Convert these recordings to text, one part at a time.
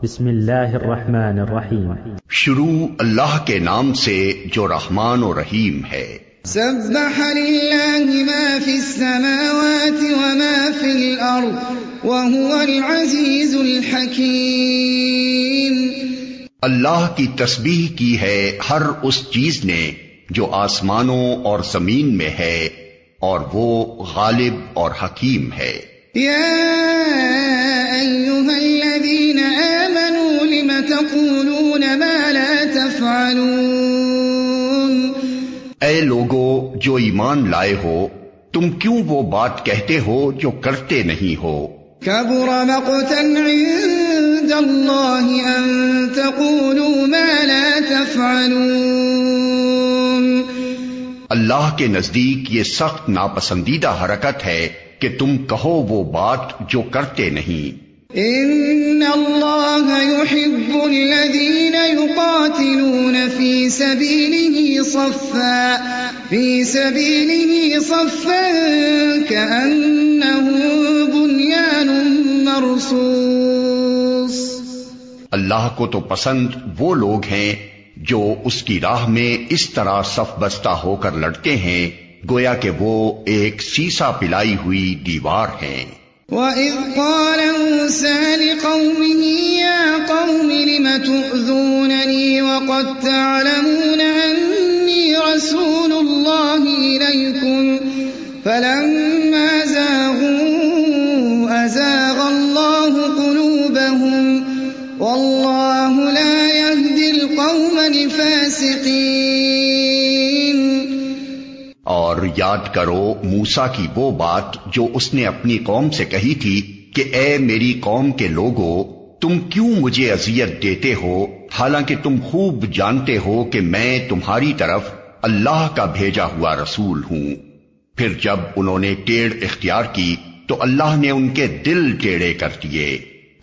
بسم اللہ الرحمن الرحیم. شروع اللہ کے نام سے جو رحمان و رحیم ہے. سبح للہ ما فی السماوات وما فی الارض وهو العزیز الحکیم. اللہ کی تسبیح کی ہے ہر اس چیز نے جو آسمانوں اور زمین میں ہے، اور وہ غالب اور حکیم ہے. یا ایھا الذین آمنوا لم تقولون ما لا تفعلون. اے لوگو جو ایمان لائے ہو، تم کیوں وہ بات کہتے ہو جو کرتے نہیں ہو؟ کبر مقتا عند اللہ ان تقولوا ما لا تفعلون. اللہ کے نزدیک یہ سخت ناپسندیدہ حرکت ہے کہ تم کہو وہ بات جو کرتے نہیں. ان اللہ يحب الذین یقاتلون فی سبیلہ صفا کأنہ بنیان مرصوص. اللہ کو تو پسند وہ لوگ ہیں جو اس کی راہ میں اس طرح صف بستہ ہو کر لڑتے ہیں گویا کہ وہ ایک سیسا پلائی ہوئی دیوار ہیں. وَإِذْ قَالَ مُوسَىٰ لِقَوْمِهِ يَا قَوْمِ لِمَ تُؤْذُونَنِي وَقَدْ تَعْلَمُونَ أَنِّي رَسُولُ اللَّهِ إِلَيْكُمْ فَلَمَّا زَاغُوا أَزَاغَ اللَّهُ قُلُوبَهُمْ وَاللَّهُ لَا يَهْدِي الْقَوْمَ الْفَاسِقِينَ. اور یاد کرو موسیٰ کی وہ بات جو اس نے اپنی قوم سے کہی تھی کہ اے میری قوم کے لوگو، تم کیوں مجھے اذیت دیتے ہو حالانکہ تم خوب جانتے ہو کہ میں تمہاری طرف اللہ کا بھیجا ہوا رسول ہوں. پھر جب انہوں نے ٹیڑھ اختیار کی تو اللہ نے ان کے دل ٹیڑھے کر دیے.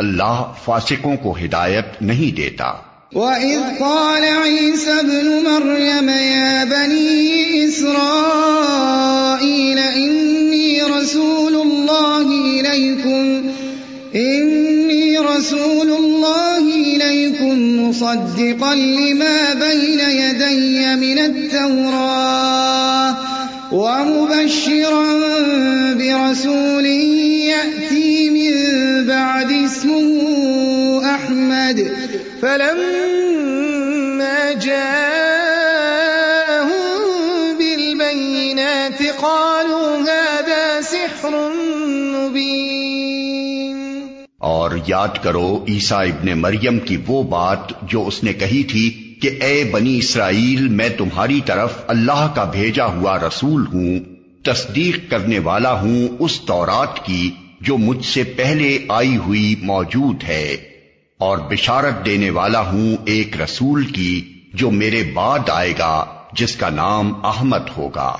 اللہ فاسقوں کو ہدایت نہیں دیتا. وَإِذْ قَالَ عِيسَى ابْنُ مَرْيَمَ يَا بَنِي إِسْرَائِيلَ إِنِّي رَسُولُ اللَّهِ إِلَيْكُمْ مُصَدِّقًا لِمَا بَيْنَ يَدَيَّ مِنَ التَّوْرَاةِ وَمُبَشِّرًا بِرَسُولٍ يَأْتِي مِن بَعْدِ اسْمُهُ أَحْمَدُ فَلَمَّا جَاءَهُم بِالْبَيِّنَاتِ قَالُوا هَذَا سِحْرٌ مُبِينٌ. اور یاد کرو عیسیٰ ابن مریم کی وہ بات جو اس نے کہی تھی کہ اے بنی اسرائیل، میں تمہاری طرف اللہ کا بھیجا ہوا رسول ہوں، تصدیق کرنے والا ہوں اس تورات کی جو مجھ سے پہلے آئی ہوئی موجود ہے، اور بشارت دینے والا ہوں ایک رسول کی جو میرے بعد آئے گا جس کا نام احمد ہوگا.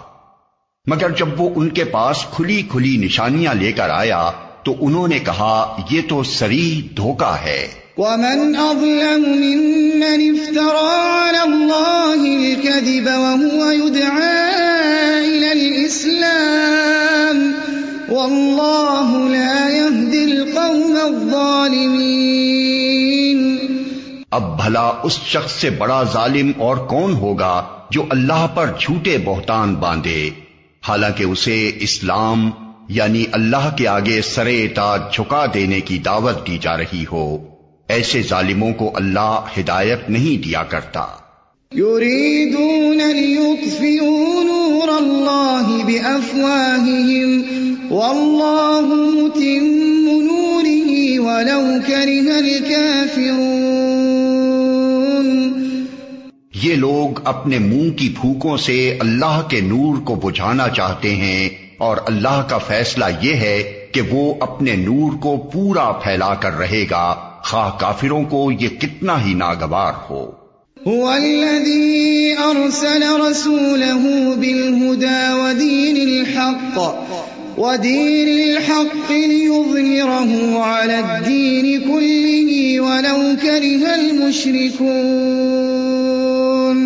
مگر جب وہ ان کے پاس کھلی کھلی نشانیاں لے کر آیا تو انہوں نے کہا یہ تو صریح دھوکہ ہے. وَمَنْ أَظْلَمُ مِمَّنِ افْتَرَىٰ عَلَى اللَّهِ الْكَذِبَ وَهُوَ يُدْعَىٰ إِلَى الْإِسْلَامِ وَاللَّهُ لَا يَهْدِي الْقَوْمَ الظَّالِمِينَ. اب بھلا اس شخص سے بڑا ظالم اور کون ہوگا جو اللہ پر جھوٹے بہتان باندھے حالانکہ اسے اسلام یعنی اللہ کے آگے سر اطاعت جھکا دینے کی دعوت دی جا رہی ہو. ایسے ظالموں کو اللہ ہدایت نہیں دیا کرتا. يريدون ليطفئوا نور الله بأفواههم والله متم نوره ولو كره الكافرون. یہ لوگ اپنے منہ کی پھوکوں سے اللہ کے نور کو بجھانا چاہتے ہیں، اور اللہ کا فیصلہ یہ ہے کہ وہ اپنے نور کو پورا پھیلا کر رہے گا خواہ کافروں کو یہ کتنا ہی ناگوار ہو. هو الذي أرسل رسوله بالهدى ودين الحق ليظهره على الدين كله ولو كره المشركون.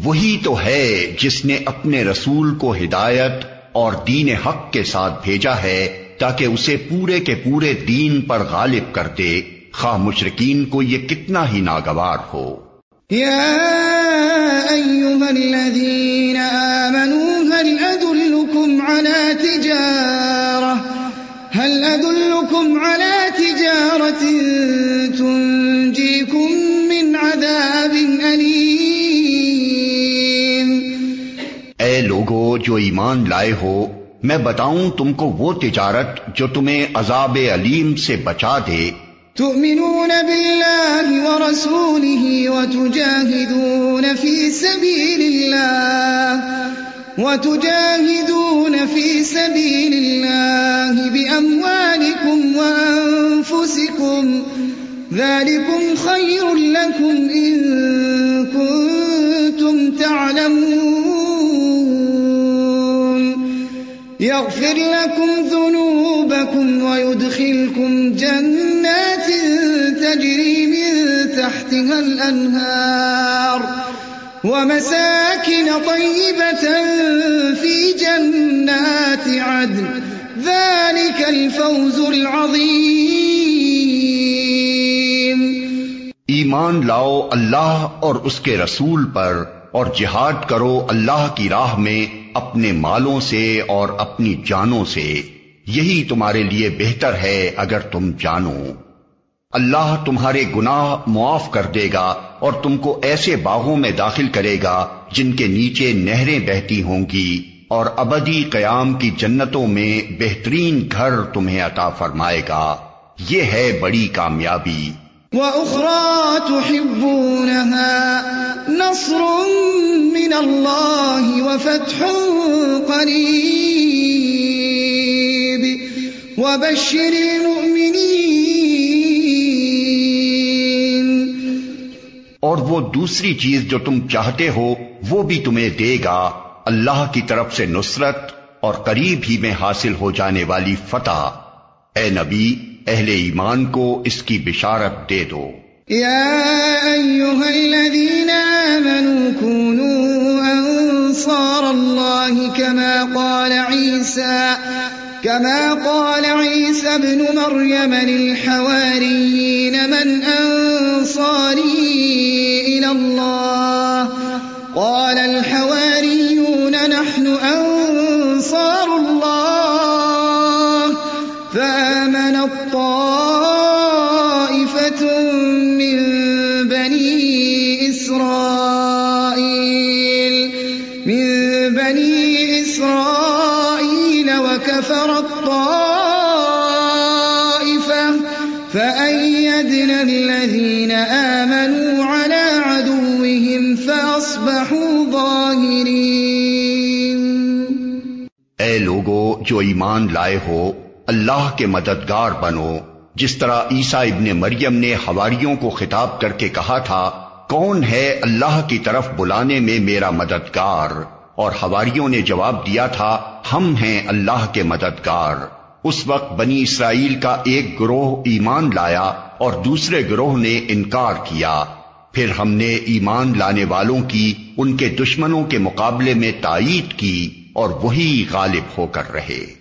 وہی تو ہے جس نے اپنے رسول کو ہدایت اور دین حق کے ساتھ بھیجا ہے تاکہ اسے پورے کے پورے دین پر غالب کر دے خواہ مشرکین کو یہ کتنا ہی ناگوار ہو۔ یا ایھا الذین آمنوا هل ادلکم علی تجارۃ تنجیکم من عذاب علیم۔ اے لوگو جو ایمان لائے ہو، میں بتاؤں تم کو وہ تجارت جو تمہیں عذاب علیم سے بچا دے۔ تؤمنون باللہ ورسولہ وتجاہدون فی سبیل اللہ بأموالکم وانفسکم ذالکم خیر لکم ان کنتم تعلمون یغفر لکم ذنوبکم ویدخلکم جنات تجری من تحتها الانہار ومساكن طيبة في جنات عدن ذلك الفوز العظيم۔ ایمان لاؤ اللہ اور اس کے رسول پر اور جہاد کرو اللہ کی راہ میں اپنے مالوں سے اور اپنی جانوں سے، یہی تمہارے لیے بہتر ہے اگر تم جانو۔ اللہ تمہارے گناہ معاف کر دے گا اور تم کو ایسے باغوں میں داخل کرے گا جن کے نیچے نہریں بہتی ہوں گی، اور ابدی قیام کی جنتوں میں بہترین گھر تمہیں عطا فرمائے گا۔ یہ ہے بڑی کامیابی۔ وَأُخْرَى تُحِبُّونَهَا نَصْرٌ مِّنَ اللَّهِ وَفَتْحٌ قَرِيبٌ وَبَشِّرِ الْمُؤْمِنِينَ۔ اور وہ دوسری چیز جو تم چاہتے ہو وہ بھی تمہیں دے گا، اللہ کی طرف سے نصرت اور قریب ہی میں حاصل ہو جانے والی فتح۔ اے نبی، اہل ایمان کو اس کی بشارت دے دو۔ یا ایھا الذین آمنوا کونوا انصار اللہ كما قال عيسى ابن مريم للحواريين من أنصاري إلى الله قال الحواريون نحن أنصار الله فآمن الطائفة من بني إسرائيل وكفر الطائفة فأيدنا الذين آمنوا على عدوهم فأصبحوا ظاهرين۔ اے لوگو جو ایمان لائے ہو، اللہ کے مددگار بنو، جس طرح عیسیٰ ابن مریم نے حواریوں کو خطاب کر کے کہا تھا، کون ہے اللہ کی طرف بلانے میں میرا مددگار؟ اور حواریوں نے جواب دیا تھا، ہم ہیں اللہ کے مددگار۔ اس وقت بنی اسرائیل کا ایک گروہ ایمان لایا اور دوسرے گروہ نے انکار کیا، پھر ہم نے ایمان لانے والوں کی ان کے دشمنوں کے مقابلے میں تائید کی اور وہی غالب ہو کر رہے۔